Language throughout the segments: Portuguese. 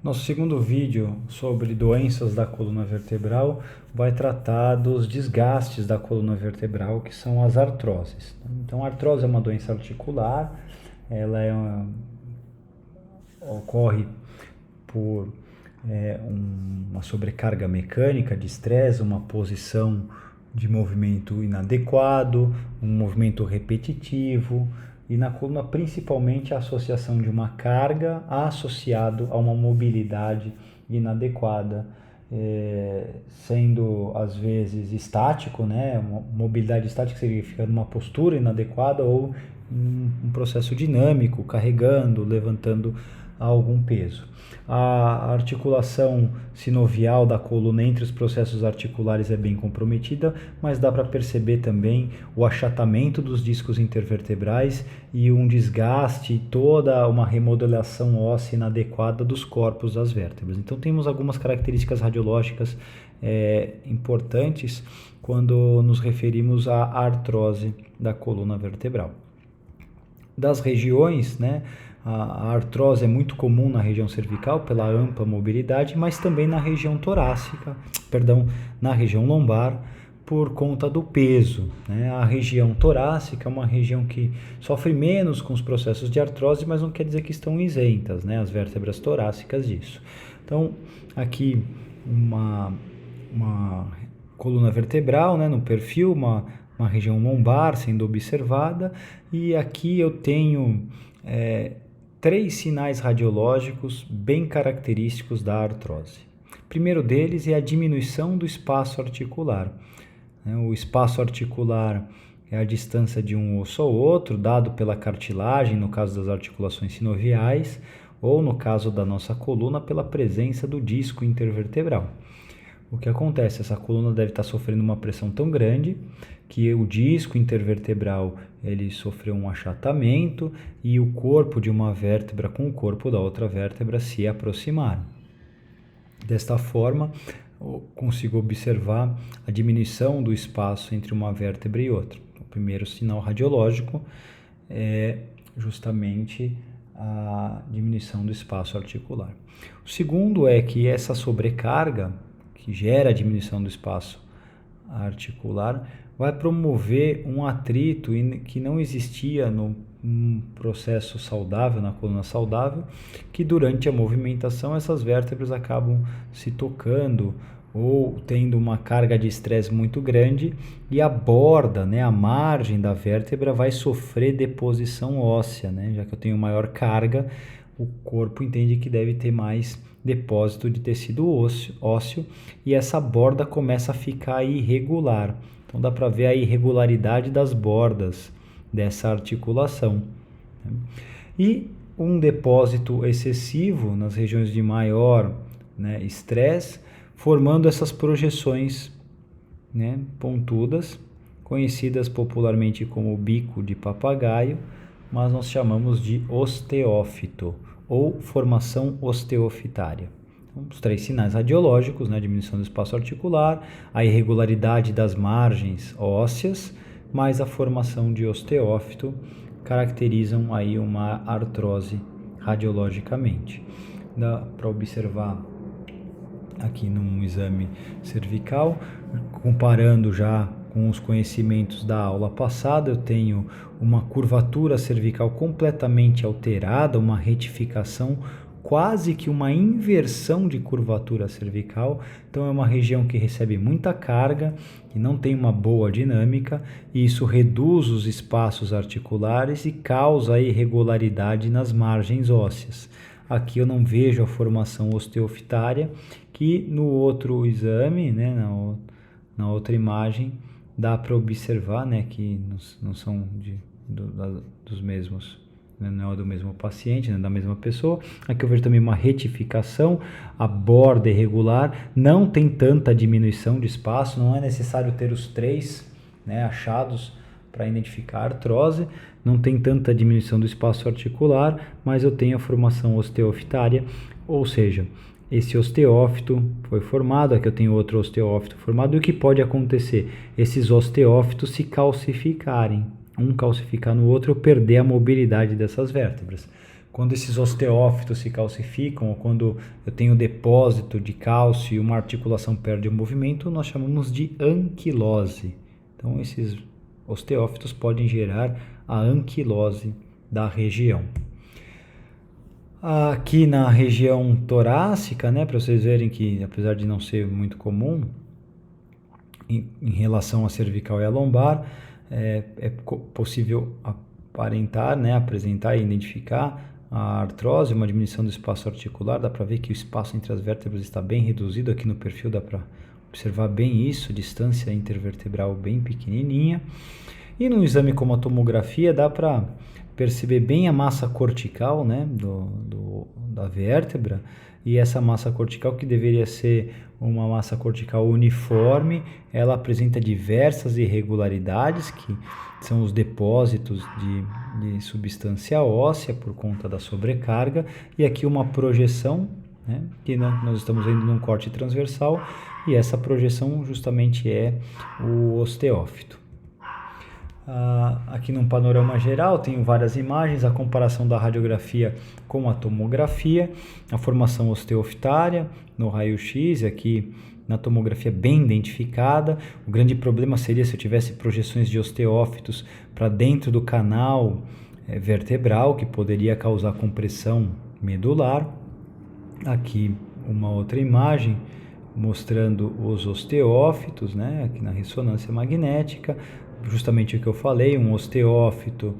Nosso segundo vídeo sobre doenças da coluna vertebral vai tratar dos desgastes da coluna vertebral, que são as artroses. Então, a artrose é uma doença articular, ocorre por uma sobrecarga mecânica de estresse, uma posição de movimento inadequado, um movimento repetitivo, e na coluna principalmente a associação de uma carga associado a uma mobilidade inadequada, sendo às vezes estático, né? Uma mobilidade estática significa uma postura inadequada ou um processo dinâmico, carregando, levantando algum peso. A articulação sinovial da coluna entre os processos articulares é bem comprometida, mas dá para perceber também o achatamento dos discos intervertebrais e um desgaste, toda uma remodelação óssea inadequada dos corpos das vértebras. Então temos algumas características radiológicas importantes quando nos referimos à artrose da coluna vertebral. Das regiões, né? A artrose é muito comum na região cervical pela ampla mobilidade, mas também na região na região lombar por conta do peso, né? A região torácica é uma região que sofre menos com os processos de artrose, mas não quer dizer que estão isentas, né? As vértebras torácicas disso. Então, aqui uma coluna vertebral, né? No perfil, uma região lombar sendo observada, e aqui eu tenho três sinais radiológicos bem característicos da artrose. O primeiro deles é a diminuição do espaço articular. O espaço articular é a distância de um osso ao outro, dado pela cartilagem, no caso das articulações sinoviais, ou no caso da nossa coluna, pela presença do disco intervertebral. O que acontece? Essa coluna deve estar sofrendo uma pressão tão grande que o disco intervertebral ele sofreu um achatamento e o corpo de uma vértebra com o corpo da outra vértebra se aproximaram. Desta forma, consigo observar a diminuição do espaço entre uma vértebra e outra. O primeiro sinal radiológico é justamente a diminuição do espaço articular. O segundo é que essa sobrecarga que gera a diminuição do espaço articular vai promover um atrito que não existia num processo saudável, na coluna saudável, que durante a movimentação essas vértebras acabam se tocando ou tendo uma carga de estresse muito grande, e a borda, né, a margem da vértebra vai sofrer deposição óssea, né? Já que eu tenho maior carga, o corpo entende que deve ter mais depósito de tecido ósseo e essa borda começa a ficar irregular. Então dá para ver a irregularidade das bordas dessa articulação. E um depósito excessivo nas regiões de maior estresse, formando essas projeções pontudas, conhecidas popularmente como bico de papagaio, mas nós chamamos de osteófito ou formação osteofitária. Então, os três sinais radiológicos, a diminuição do espaço articular, a irregularidade das margens ósseas, mais a formação de osteófito, caracterizam aí uma artrose radiologicamente. Dá para observar aqui num exame cervical, comparando já com os conhecimentos da aula passada, eu tenho uma curvatura cervical completamente alterada, uma retificação, quase que uma inversão de curvatura cervical. Então é uma região que recebe muita carga, que não tem uma boa dinâmica, e isso reduz os espaços articulares e causa irregularidade nas margens ósseas. Aqui eu não vejo a formação osteofitária, que no outro exame, na outra imagem, dá para observar que não são dos mesmos, não é do mesmo paciente, da mesma pessoa. Aqui eu vejo também uma retificação, a borda irregular, não tem tanta diminuição de espaço, não é necessário ter os três achados para identificar a artrose, não tem tanta diminuição do espaço articular, mas eu tenho a formação osteofitária, ou seja, esse osteófito foi formado, aqui eu tenho outro osteófito formado, e o que pode acontecer? Esses osteófitos se calcificarem, um calcificar no outro, eu perder a mobilidade dessas vértebras. Quando esses osteófitos se calcificam, ou quando eu tenho depósito de cálcio e uma articulação perde o movimento, nós chamamos de anquilose. Então, esses osteófitos podem gerar a anquilose da região. Aqui na região torácica, né, para vocês verem que, apesar de não ser muito comum, em relação à cervical e à lombar, é possível aparentar, né, apresentar e identificar a artrose, uma diminuição do espaço articular. Dá para ver que o espaço entre as vértebras está bem reduzido. Aqui no perfil dá para observar bem isso, distância intervertebral bem pequenininha. E num exame como a tomografia dá para perceber bem a massa cortical, né, da vértebra, e essa massa cortical, que deveria ser uma massa cortical uniforme, ela apresenta diversas irregularidades, que são os depósitos de substância óssea por conta da sobrecarga, e aqui uma projeção, né, que nós estamos vendo num corte transversal, e essa projeção justamente é o osteófito. Aqui num panorama geral, tenho várias imagens, a comparação da radiografia com a tomografia, a formação osteofitária no raio-x, aqui na tomografia bem identificada. O grande problema seria se eu tivesse projeções de osteófitos para dentro do canal vertebral, que poderia causar compressão medular. Aqui uma outra imagem mostrando os osteófitos, né, aqui na ressonância magnética, justamente o que eu falei, um osteófito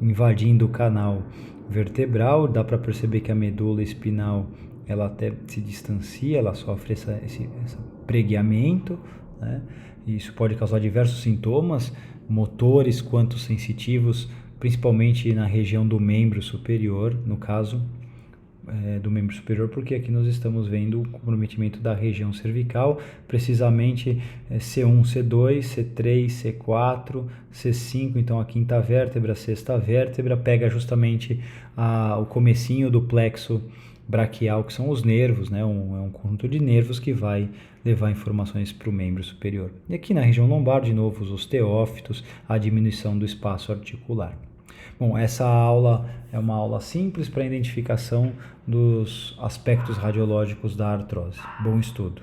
invadindo o canal vertebral. Dá para perceber que a medula espinal ela até se distancia, ela sofre esse pregueamento, né? Isso pode causar diversos sintomas, motores quanto sensitivos, principalmente na região do membro superior, no caso do membro superior, porque aqui nós estamos vendo o comprometimento da região cervical, precisamente C1, C2, C3, C4, C5, então a quinta vértebra, a sexta vértebra, pega justamente o comecinho do plexo braquial, que são os nervos, né? É um conjunto de nervos que vai levar informações para o membro superior. E aqui na região lombar, de novo, os osteófitos, a diminuição do espaço articular. Bom, essa aula é uma aula simples para a identificação dos aspectos radiológicos da artrose. Bom estudo!